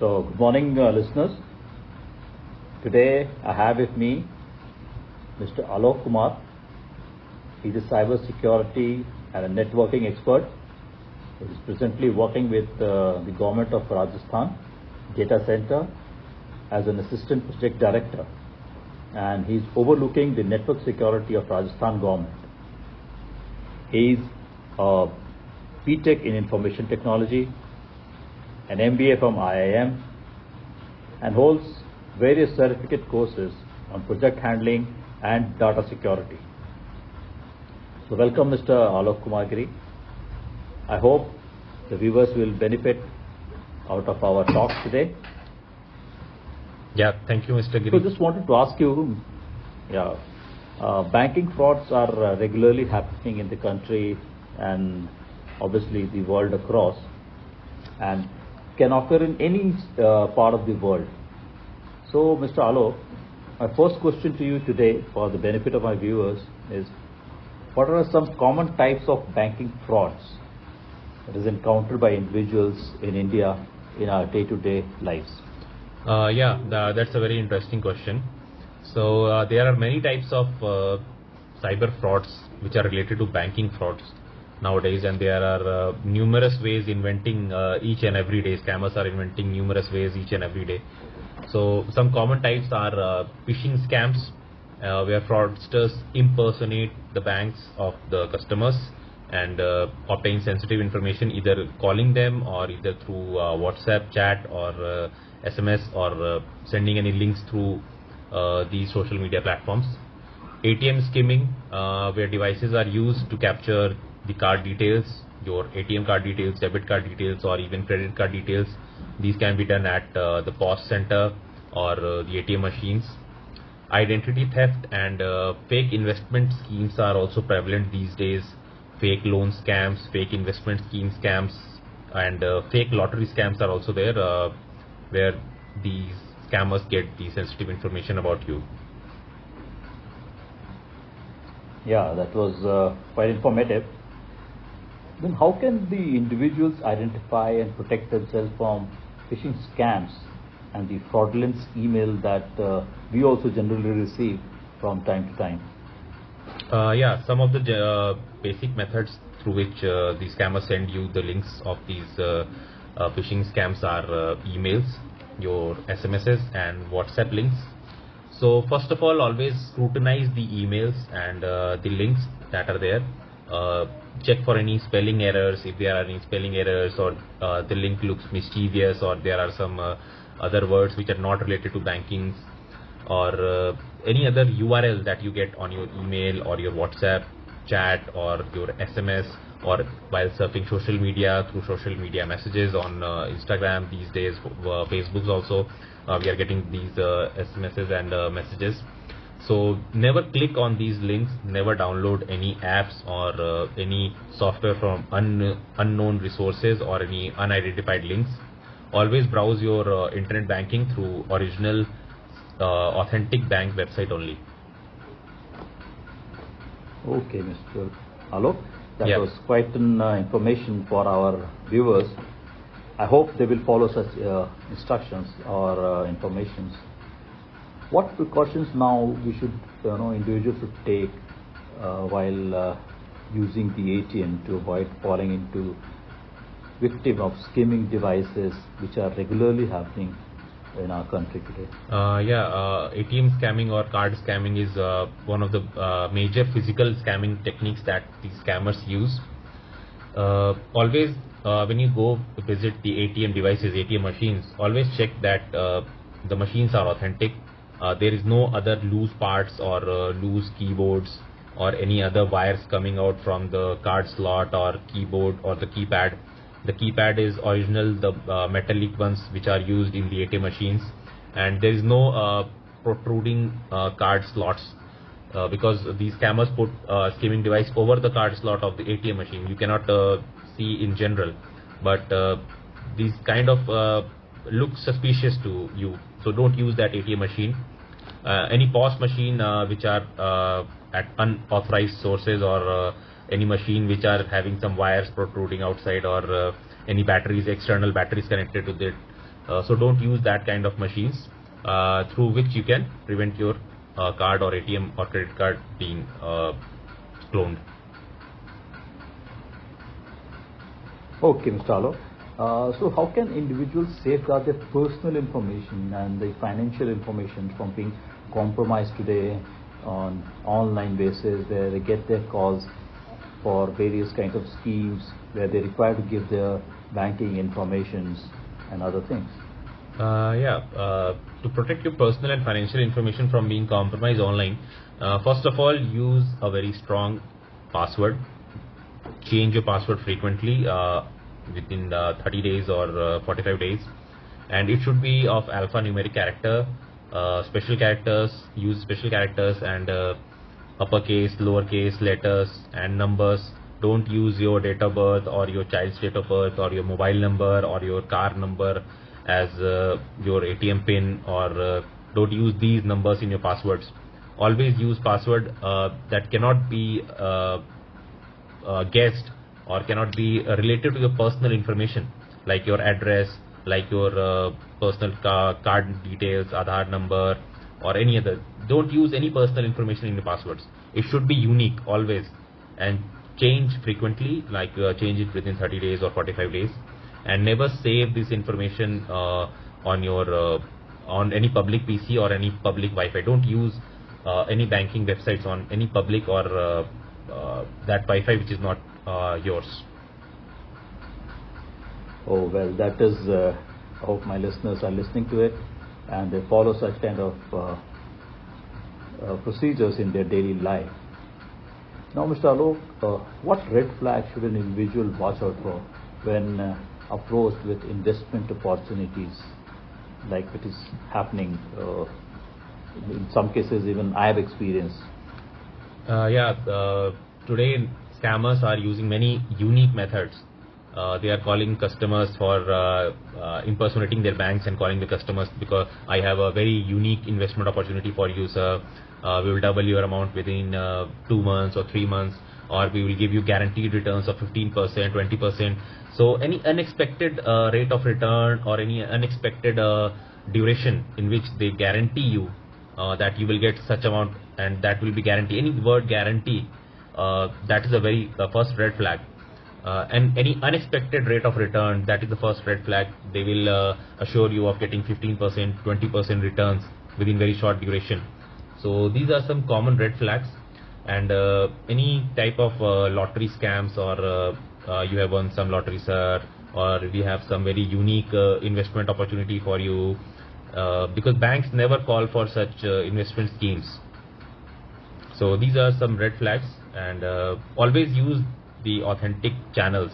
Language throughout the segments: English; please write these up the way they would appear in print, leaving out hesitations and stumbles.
So, good morning, listeners. Today, I have with me Mr. Alok Kumar. He's a cyber security and a networking expert. He is presently working with the government of Rajasthan data center as an assistant project director, and he's overlooking the network security of Rajasthan government. He's a BTech in information technology, an MBA from IIM, and holds various certificate courses on project handling and data security. So welcome Mr. Alok Kumar Giri. I hope the viewers will benefit out of our talk today. Yeah, thank you, Mr. Giri. So just wanted to ask you, banking frauds are regularly happening in the country and obviously the world across, and can occur in any part of the world. So, Mr. Alok, my first question to you today, for the benefit of my viewers, is what are some common types of banking frauds that is encountered by individuals in India in our day-to-day lives? That's a very interesting question. So there are many types of cyber frauds which are related to banking frauds nowadays, and there are numerous ways inventing each and every day. Scammers are inventing numerous ways each and every day. So some common types are phishing scams, where fraudsters impersonate the banks of the customers and obtain sensitive information, either calling them or either through WhatsApp chat or SMS, or sending any links through these social media platforms. ATM skimming, where devices are used to capture the card details, your ATM card details, debit card details, or even credit card details. These can be done at the POS center or the ATM machines. Identity theft and fake investment schemes are also prevalent these days. Fake loan scams, fake investment scheme scams, and fake lottery scams are also there, where these scammers get the sensitive information about you. Yeah, that was quite informative. Then how can the individuals identify and protect themselves from phishing scams and the fraudulent email that we also generally receive from time to time? Some of the basic methods through which these scammers send you the links of these phishing scams are emails, your SMSs, and WhatsApp links. So first of all, always scrutinize the emails and the links that are there. Check for any spelling errors, if there are any spelling errors, or the link looks mischievous, or there are some other words which are not related to banking, or any other URL that you get on your email or your WhatsApp chat or your SMS, or while surfing social media through social media messages on Instagram these days, Facebook also. We are getting these SMSs and messages. So never click on these links, never download any apps or any software from unknown resources or any unidentified links. Always browse your internet banking through original authentic bank website only. Okay, Mr. Alok, that was quite an information for our viewers. I hope they will follow such instructions or informations. What precautions now we should, individuals should take while using the ATM to avoid falling into victim of skimming devices, which are regularly happening in our country today? ATM scamming or card scamming is one of the major physical scamming techniques that these scammers use. Always when you go visit the ATM devices, ATM machines, always check that the machines are authentic. There is no other loose parts or loose keyboards or any other wires coming out from the card slot or keyboard or the keypad. The keypad is original, the metallic ones which are used in the ATM machines, and there is no protruding card slots, because these scammers put skimming device over the card slot of the ATM machine. You cannot see in general, but these kind of look suspicious to you, so don't use that ATM machine. Any POS machine which are at unauthorized sources, or any machine which are having some wires protruding outside, or any batteries, external batteries connected to it, So don't use that kind of machines through which you can prevent your card or ATM or credit card being cloned. Okay, Mr. Alok. So how can individuals safeguard their personal information and the financial information from being compromised today on online basis, where they get their calls for various kinds of schemes where they require to give their banking informations and other things? To protect your personal and financial information from being compromised online, first of all, use a very strong password. Change your password frequently within 30 days or 45 days, and it should be of alphanumeric character. Special characters, use special characters, and uppercase, lowercase letters and numbers. Don't use your date of birth or your child's date of birth or your mobile number or your car number as your ATM pin, or don't use these numbers in your passwords. Always use password that cannot be guessed or cannot be related to your personal information, like your address, like your personal card details, Aadhaar number, or any other. Don't use any personal information in your passwords. It should be unique always, and change frequently, like change it within 30 days or 45 days, and never save this information on your on any public PC or any public Wi-Fi. Don't use any banking websites on any public or that Wi-Fi which is not yours. Oh, well, that is, I hope my listeners are listening to it and they follow such kind of procedures in their daily life. Now, Mr. Alok, what red flag should an individual watch out for when approached with investment opportunities, like it is happening in some cases even I have experienced? Today scammers are using many unique methods. They are calling customers for impersonating their banks and calling the customers because I have a very unique investment opportunity for you, sir. We will double your amount within 2 months or 3 months, or we will give you guaranteed returns of 15%, 20%. So any unexpected rate of return or any unexpected duration in which they guarantee you that you will get such amount, and that will be guarantee. Any word guarantee, that is a very first red flag. And any unexpected rate of return, that is the first red flag. They will assure you of getting 15%, 20% returns within very short duration. So these are some common red flags. And any type of lottery scams, or you have won some lottery, sir, or we have some very unique investment opportunity for you, because banks never call for such investment schemes. So these are some red flags, and always use the authentic channels.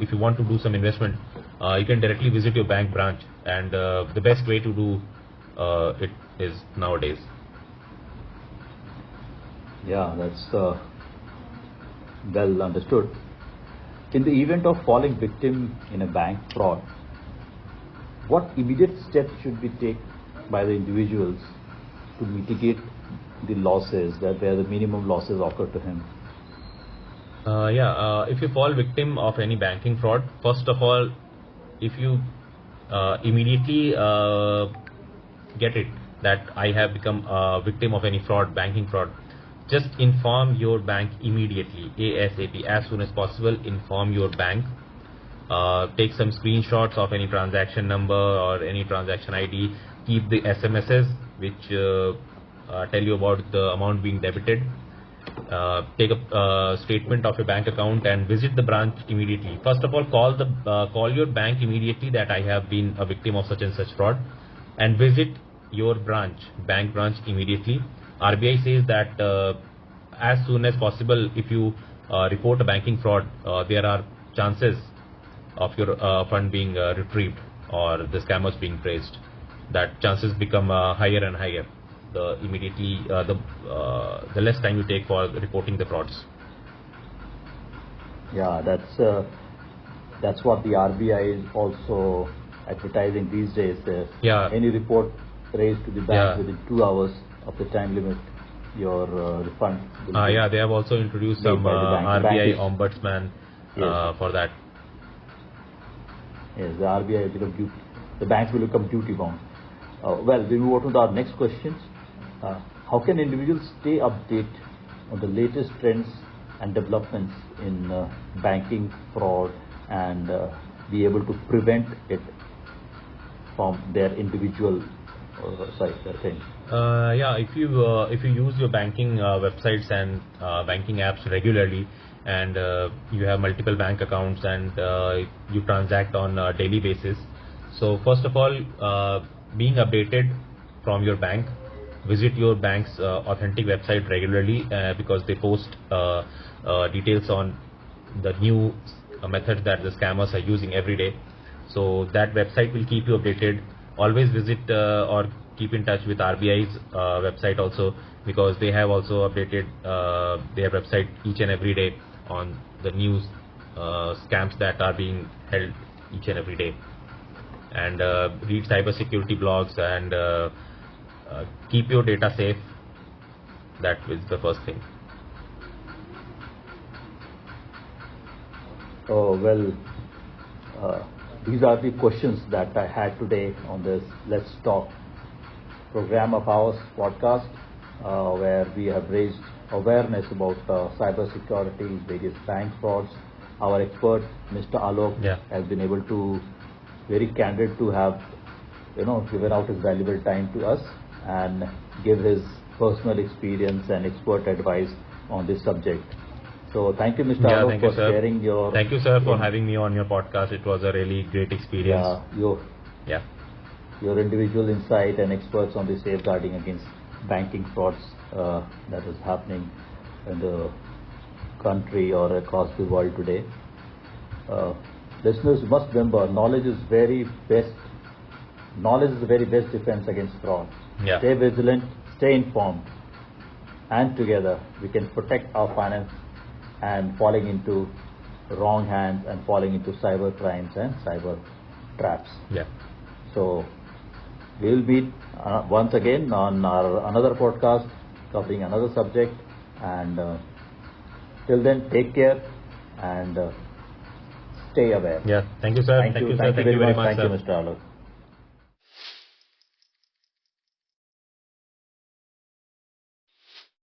If you want to do some investment, you can directly visit your bank branch, and the best way to do it is nowadays. Yeah, that's well understood. In the event of falling victim in a bank fraud, what immediate steps should be taken by the individuals to mitigate the losses, where the minimum losses occur to him? If you fall victim of any banking fraud, first of all, if you immediately get it that I have become a victim of any fraud, banking fraud, just inform your bank immediately, ASAP, as soon as possible. Inform your bank. Take some screenshots of any transaction number or any transaction ID. Keep the SMSs which tell you about the amount being debited. Take a statement of your bank account and visit the branch immediately. First of all, call your bank immediately that I have been a victim of such and such fraud, and visit your bank branch immediately. RBI says that as soon as possible, if you report a banking fraud, there are chances of your fund being retrieved or the scammers being traced. That chances become higher and higher the less time you take for reporting the frauds. Yeah, that's what the RBI is also advertising these days. Any report raised to the bank within 2 hours of the time limit, your refund will be they have also introduced some RBI ombudsman for that. Yes, the RBI has become the banks will become duty bound. Well, we move on to our next questions. How can individuals stay updated on the latest trends and developments in banking fraud and be able to prevent it from their individual thing? Yeah, if you use your banking websites and banking apps regularly, and you have multiple bank accounts and you transact on a daily basis, so first of all, being updated from your bank, visit your bank's authentic website regularly because they post details on the new methods that the scammers are using every day. So that website will keep you updated. Always visit or keep in touch with RBI's website also, because they have also updated their website each and every day on the new scams that are being held each and every day. And read cybersecurity blogs and keep your data safe. That is the first thing. Oh, well, these are the questions that I had today on this Let's Talk program of ours podcast, where we have raised awareness about cybersecurity, various bank frauds. Our expert, Mr. Alok, has been able to, very candid to have, given out his valuable time to us and give his personal experience and expert advice on this subject. So thank you, Mr. Alok, for sharing your... Thank you, sir, for having me on your podcast. It was a really great experience. Your individual insight and experts on the safeguarding against banking frauds that is happening in the country or across the world today. Listeners must remember, knowledge is the very best defense against fraud. Stay vigilant, stay informed, and together we can protect our finance and falling into wrong hands and falling into cyber crimes and cyber traps. So we will meet once again on our another podcast covering another subject, and till then, take care and stay aware. Thank you, sir. Thank you very much, Mr. Alok.